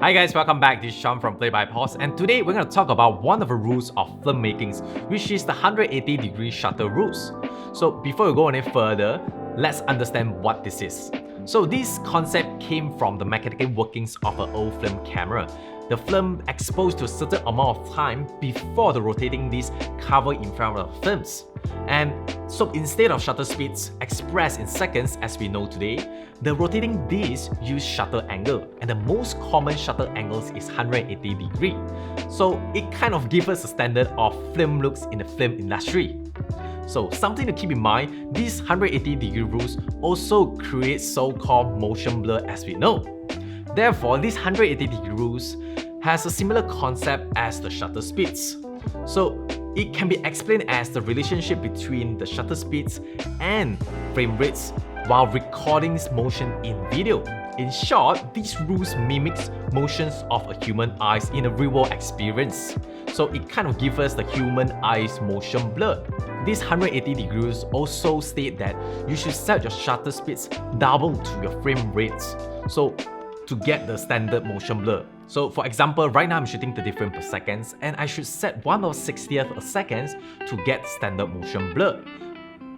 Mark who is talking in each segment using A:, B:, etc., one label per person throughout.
A: Hi guys, welcome back. This is Sean from Play by Pause, and today we're going to talk about one of the rules of filmmaking, which is the 180-degree shutter rules. So before we go any further, let's understand what this is. So this concept came from the mechanical workings of an old film camera. The film exposed to a certain amount of time before the rotating disc cover in front of the films. And so instead of shutter speeds expressed in seconds as we know today, the rotating disc use shutter angle, and the most common shutter angles is 180 degree. So it kind of gives us a standard of film looks in the film industry. So something to keep in mind, these 180 degree rules also create so-called motion blur as we know. Therefore, these 180 degree rules has a similar concept as the shutter speeds. So it can be explained as the relationship between the shutter speeds and frame rates while recording motion in video. In short, these rules mimics motions of a human eyes in a real-world experience. So it kind of gives us the human eyes motion blur. These 180 degrees also state that you should set your shutter speeds double to your frame rates, so to get the standard motion blur. So for example, right now I'm shooting 30 frames per second, and I should set 1/60th a second to get standard motion blur.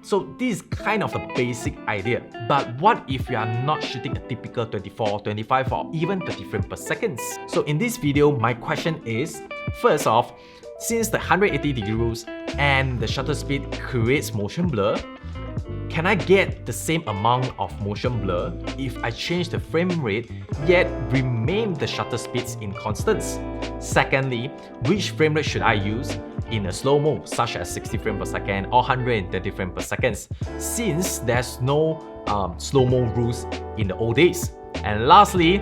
A: So this is kind of the basic idea. But what if you are not shooting a typical 24, 25 or even 30 frames per second? So in this video, my question is, first off, since the 180 degree rules and the shutter speed creates motion blur, can I get the same amount of motion blur if I change the frame rate yet remain the shutter speeds in constants? Secondly, which frame rate should I use in a slow-mo such as 60 frames per second or 130 frames per second, since there's no slow-mo rules in the old days? And lastly,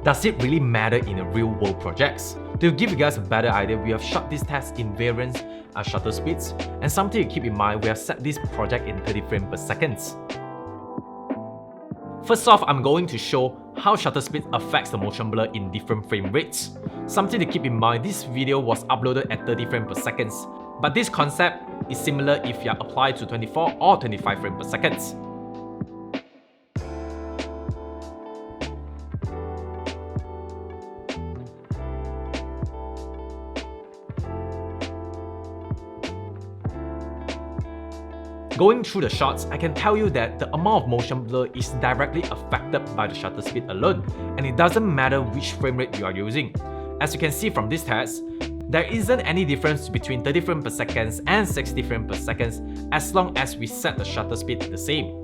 A: does it really matter in a real-world projects? To give you guys a better idea, we have shot this test in various shutter speeds, and something to keep in mind, we have set this project in 30 frames per second. First off, I'm going to show how shutter speed affects the motion blur in different frame rates. Something to keep in mind, this video was uploaded at 30 frames per second, but this concept is similar if you are applied to 24 or 25 frames per second. Going through the shots, I can tell you that the amount of motion blur is directly affected by the shutter speed alone, and it doesn't matter which frame rate you are using. As you can see from this test, there isn't any difference between 30 frames per second and 60 frames per second as long as we set the shutter speed the same.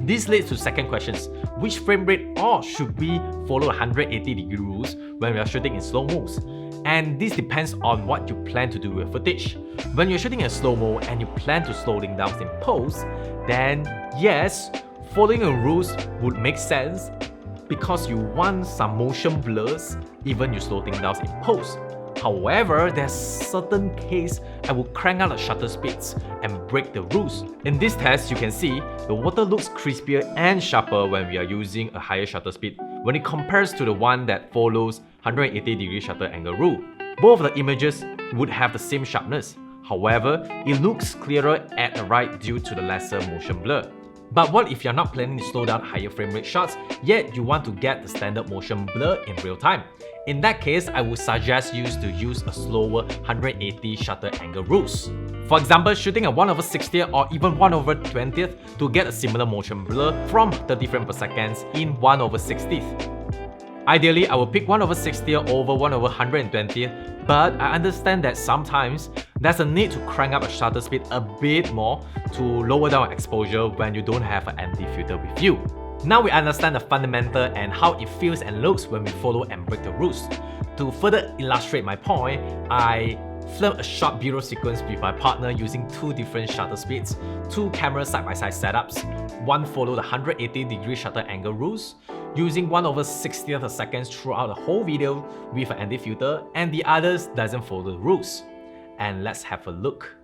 A: This leads to second questions, which frame rate or should we follow 180 degree rules when we are shooting in slow-mos? And this depends on what you plan to do with footage. When you're shooting in slow-mo and you plan to slow things down in post, then yes, following the rules would make sense because you want some motion blurs even you slow things down in post. However, there's certain case I will crank out the shutter speeds and break the rules. In this test, you can see the water looks crispier and sharper when we are using a higher shutter speed when it compares to the one that follows 180 degree shutter angle rule. Both of the images would have the same sharpness. However, it looks clearer at the right due to the lesser motion blur. But what if you're not planning to slow down higher frame rate shots, yet you want to get the standard motion blur in real time? In that case, I would suggest you to use a slower 180 shutter angle rules. For example, shooting at 1/60th or even 1/20th to get a similar motion blur from 30 frames per second in 1/60th. Ideally, I will pick 1/60th over 1/120th, but I understand that sometimes there's a need to crank up a shutter speed a bit more to lower down exposure when you don't have an empty filter with you. Now we understand the fundamental and how it feels and looks when we follow and break the rules. To further illustrate my point, I filmed a short B-roll sequence with my partner using two different shutter speeds, two camera side-by-side setups. One followed the 180 degree shutter angle rules, using 1/60th a second throughout the whole video with an anti-filter, and the others doesn't follow the rules. And let's have a look.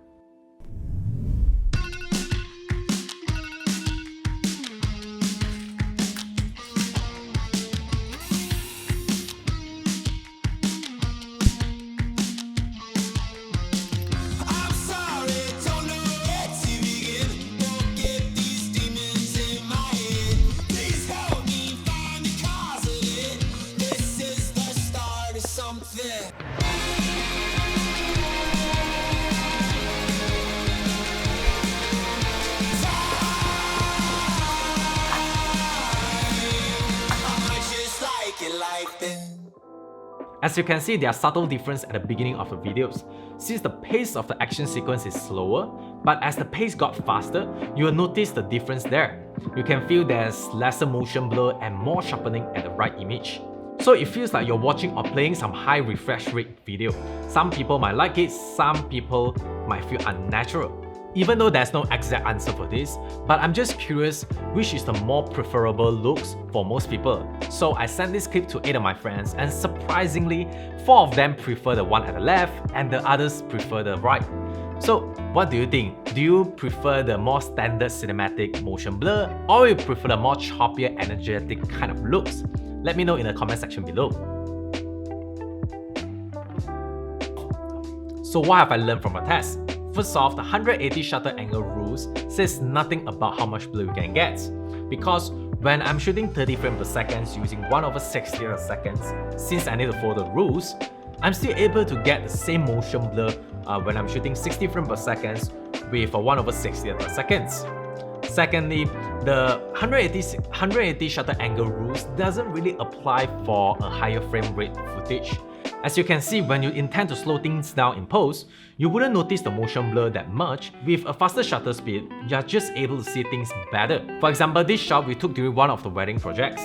B: like this.
A: As you can see, there are subtle differences at the beginning of the videos. Since the pace of the action sequence is slower, but as the pace got faster, you will notice the difference there. You can feel there's lesser motion blur and more sharpening at the right image. So it feels like you're watching or playing some high refresh rate video. Some people might like it, some people might feel unnatural. Even though there's no exact answer for this, but I'm just curious which is the more preferable looks for most people. So I sent this clip to 8 of my friends, and surprisingly, 4 of them prefer the one at the left and the others prefer the right. So what do you think? Do you prefer the more standard cinematic motion blur, or you prefer the more choppier, energetic kind of looks? Let me know in the comment section below. So what have I learned from a test? First off, the 180 shutter angle rules says nothing about how much blur you can get, because when I'm shooting 30 frames per second using 1/60 seconds, since I need to follow the rules, I'm still able to get the same motion blur when I'm shooting 60 frames per second with a 1/60 seconds. Secondly, the 180 shutter angle rules doesn't really apply for a higher frame rate footage. As you can see, when you intend to slow things down in post, you wouldn't notice the motion blur that much. With a faster shutter speed, you're just able to see things better. For example, this shot we took during one of the wedding projects.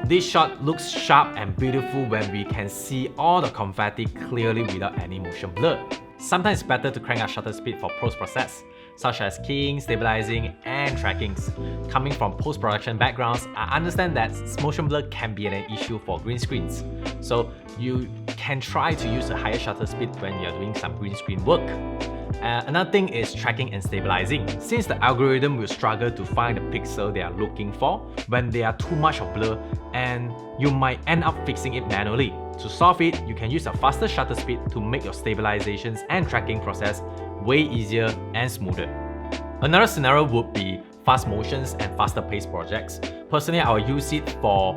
A: This shot looks sharp and beautiful when we can see all the confetti clearly without any motion blur. Sometimes it's better to crank up shutter speed for post-process, such as keying, stabilizing, and trackings. Coming from post-production backgrounds, I understand that motion blur can be an issue for green screens. So you can try to use a higher shutter speed when you're doing some green screen work. Another thing is tracking and stabilizing. Since the algorithm will struggle to find the pixel they are looking for when there are too much of blur, and you might end up fixing it manually. To solve it, you can use a faster shutter speed to make your stabilizations and tracking process way easier and smoother. Another scenario would be fast motions and faster paced projects. Personally, I will use it for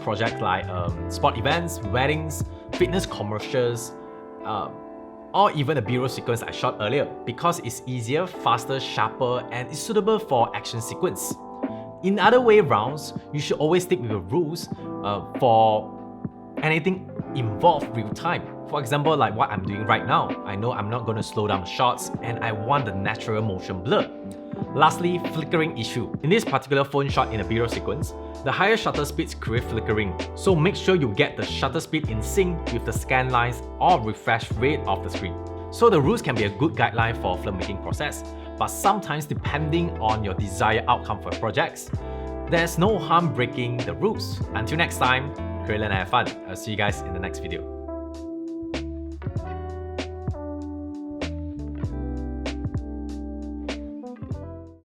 A: projects like sport events, weddings, fitness commercials, or even the B-roll sequence I shot earlier, because it's easier, faster, sharper, and it's suitable for action sequence. In other way rounds, you should always stick with the rules for anything involved real time. For example, like what I'm doing right now, I know I'm not going to slow down the shots and I want the natural motion blur. Lastly, flickering issue. In this particular phone shot in a B-roll sequence, the higher shutter speeds create flickering, so make sure you get the shutter speed in sync with the scan lines or refresh rate of the screen. So the rules can be a good guideline for filmmaking process, but sometimes depending on your desired outcome for projects, there's no harm breaking the rules. Until next time, create and have fun. I'll see you guys in the next video.